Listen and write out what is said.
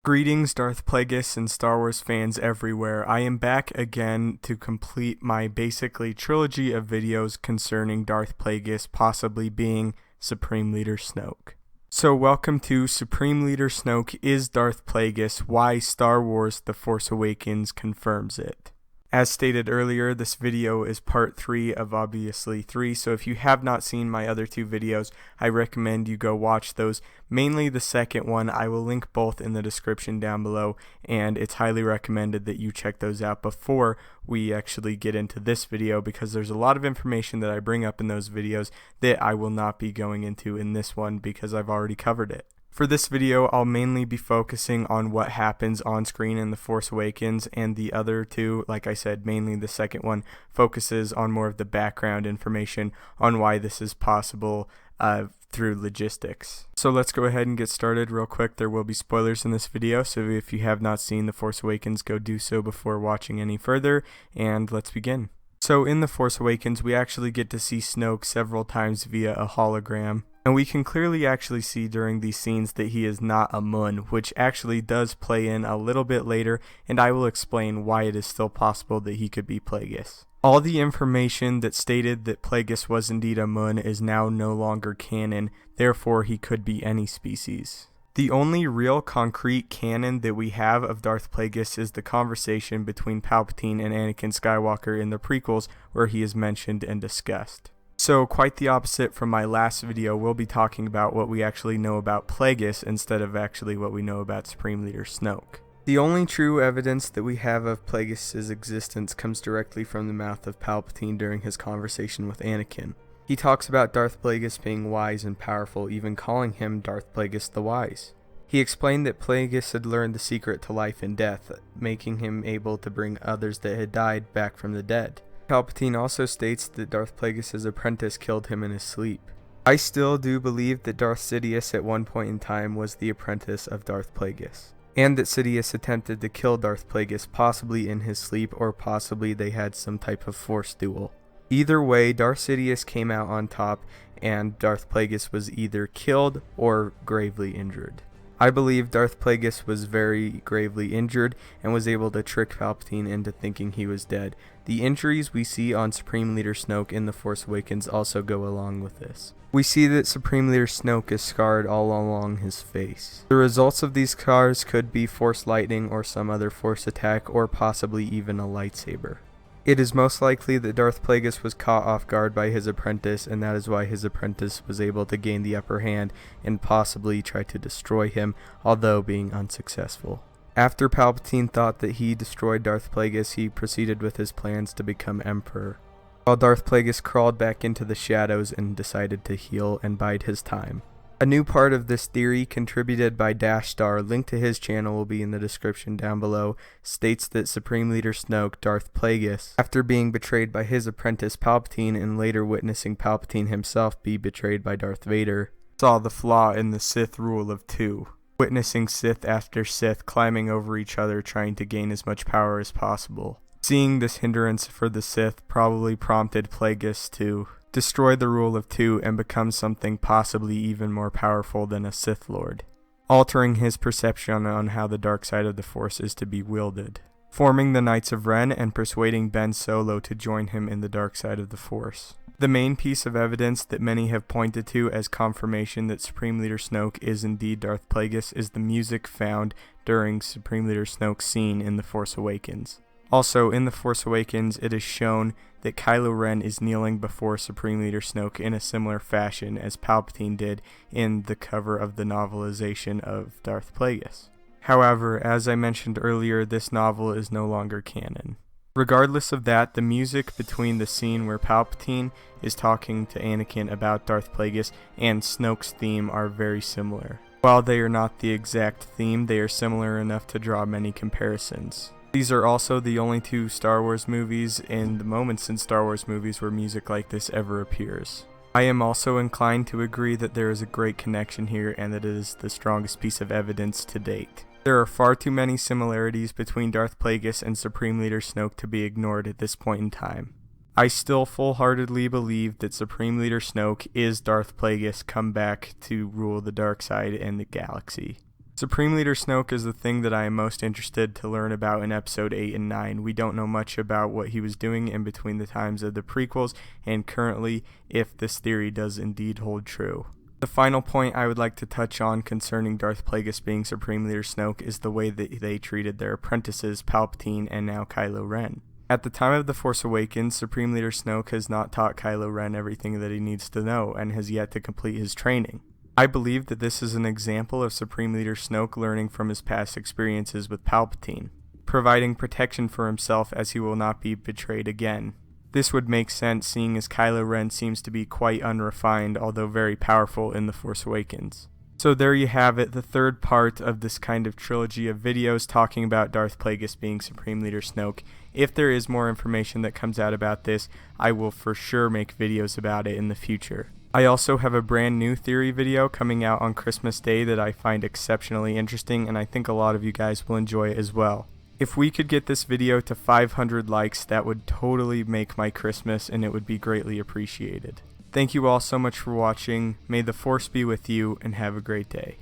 Greetings, Darth Plagueis and Star Wars fans everywhere. I am back again to complete my basically trilogy of videos concerning Darth Plagueis possibly being Supreme Leader Snoke. So welcome to Supreme Leader Snoke is Darth Plagueis, why Star Wars The Force Awakens confirms it. As stated earlier, this video is part 3 of obviously 3, so if you have not seen my other 2 videos, I recommend you go watch those. Mainly the second one, I will link both in the description down below, and it's highly recommended that you check those out before we actually get into this video, because there's a lot of information that I bring up in those videos that I will not be going into in this one because I've already covered it. For this video, I'll mainly be focusing on what happens on screen in The Force Awakens, and the other 2, like I said, mainly the second one, focuses on more of the background information on why this is possible through logistics. So let's go ahead and get started real quick. There will be spoilers in this video, so if you have not seen The Force Awakens, go do so before watching any further, and let's begin. So in The Force Awakens, we actually get to see Snoke several times via a hologram. And we can clearly actually see during these scenes that he is not a Mun, which actually does play in a little bit later, and I will explain why it is still possible that he could be Plagueis. All the information that stated that Plagueis was indeed a Mun is now no longer canon, therefore he could be any species. The only real concrete canon that we have of Darth Plagueis is the conversation between Palpatine and Anakin Skywalker in the prequels, where he is mentioned and discussed. So quite the opposite from my last video, we'll be talking about what we actually know about Plagueis instead of actually what we know about Supreme Leader Snoke. The only true evidence that we have of Plagueis' existence comes directly from the mouth of Palpatine during his conversation with Anakin. He talks about Darth Plagueis being wise and powerful, even calling him Darth Plagueis the Wise. He explained that Plagueis had learned the secret to life and death, making him able to bring others that had died back from the dead. Palpatine also states that Darth Plagueis' apprentice killed him in his sleep. I still do believe that Darth Sidious at one point in time was the apprentice of Darth Plagueis, and that Sidious attempted to kill Darth Plagueis possibly in his sleep, or possibly they had some type of force duel. Either way, Darth Sidious came out on top, and Darth Plagueis was either killed or gravely injured. I believe Darth Plagueis was very gravely injured and was able to trick Palpatine into thinking he was dead. The injuries we see on Supreme Leader Snoke in The Force Awakens also go along with this. We see that Supreme Leader Snoke is scarred all along his face. The results of these scars could be Force lightning or some other Force attack, or possibly even a lightsaber. It is most likely that Darth Plagueis was caught off guard by his apprentice, and that is why his apprentice was able to gain the upper hand and possibly try to destroy him, although being unsuccessful. After Palpatine thought that he destroyed Darth Plagueis, he proceeded with his plans to become Emperor, while Darth Plagueis crawled back into the shadows and decided to heal and bide his time. A new part of this theory, contributed by Dashstar, linked to his channel will be in the description down below, states that Supreme Leader Snoke, Darth Plagueis, after being betrayed by his apprentice Palpatine and later witnessing Palpatine himself be betrayed by Darth Vader, saw the flaw in the Sith rule of 2, witnessing Sith after Sith climbing over each other trying to gain as much power as possible. Seeing this hindrance for the Sith probably prompted Plagueis to destroy the rule of 2 and become something possibly even more powerful than a Sith Lord, altering his perception on how the dark side of the Force is to be wielded, forming the Knights of Ren and persuading Ben Solo to join him in the dark side of the Force. The main piece of evidence that many have pointed to as confirmation that Supreme Leader Snoke is indeed Darth Plagueis is the music found during Supreme Leader Snoke's scene in The Force Awakens. Also, in The Force Awakens, it is shown that Kylo Ren is kneeling before Supreme Leader Snoke in a similar fashion as Palpatine did in the cover of the novelization of Darth Plagueis. However, as I mentioned earlier, this novel is no longer canon. Regardless of that, the music between the scene where Palpatine is talking to Anakin about Darth Plagueis and Snoke's theme are very similar. While they are not the exact theme, they are similar enough to draw many comparisons. These are also the only 2 Star Wars movies and the moments in Star Wars movies where music like this ever appears. I am also inclined to agree that there is a great connection here and that it is the strongest piece of evidence to date. There are far too many similarities between Darth Plagueis and Supreme Leader Snoke to be ignored at this point in time. I still full-heartedly believe that Supreme Leader Snoke is Darth Plagueis come back to rule the dark side and the galaxy. Supreme Leader Snoke is the thing that I am most interested to learn about in Episode 8 and 9. We don't know much about what he was doing in between the times of the prequels, and currently, if this theory does indeed hold true. The final point I would like to touch on concerning Darth Plagueis being Supreme Leader Snoke is the way that they treated their apprentices, Palpatine and now Kylo Ren. At the time of The Force Awakens, Supreme Leader Snoke has not taught Kylo Ren everything that he needs to know and has yet to complete his training. I believe that this is an example of Supreme Leader Snoke learning from his past experiences with Palpatine, providing protection for himself as he will not be betrayed again. This would make sense seeing as Kylo Ren seems to be quite unrefined, although very powerful in The Force Awakens. So there you have it, the third part of this kind of trilogy of videos talking about Darth Plagueis being Supreme Leader Snoke. If there is more information that comes out about this, I will for sure make videos about it in the future. I also have a brand new theory video coming out on Christmas Day that I find exceptionally interesting, and I think a lot of you guys will enjoy it as well. If we could get this video to 500 likes, that would totally make my Christmas, and it would be greatly appreciated. Thank you all so much for watching. May the Force be with you, and have a great day.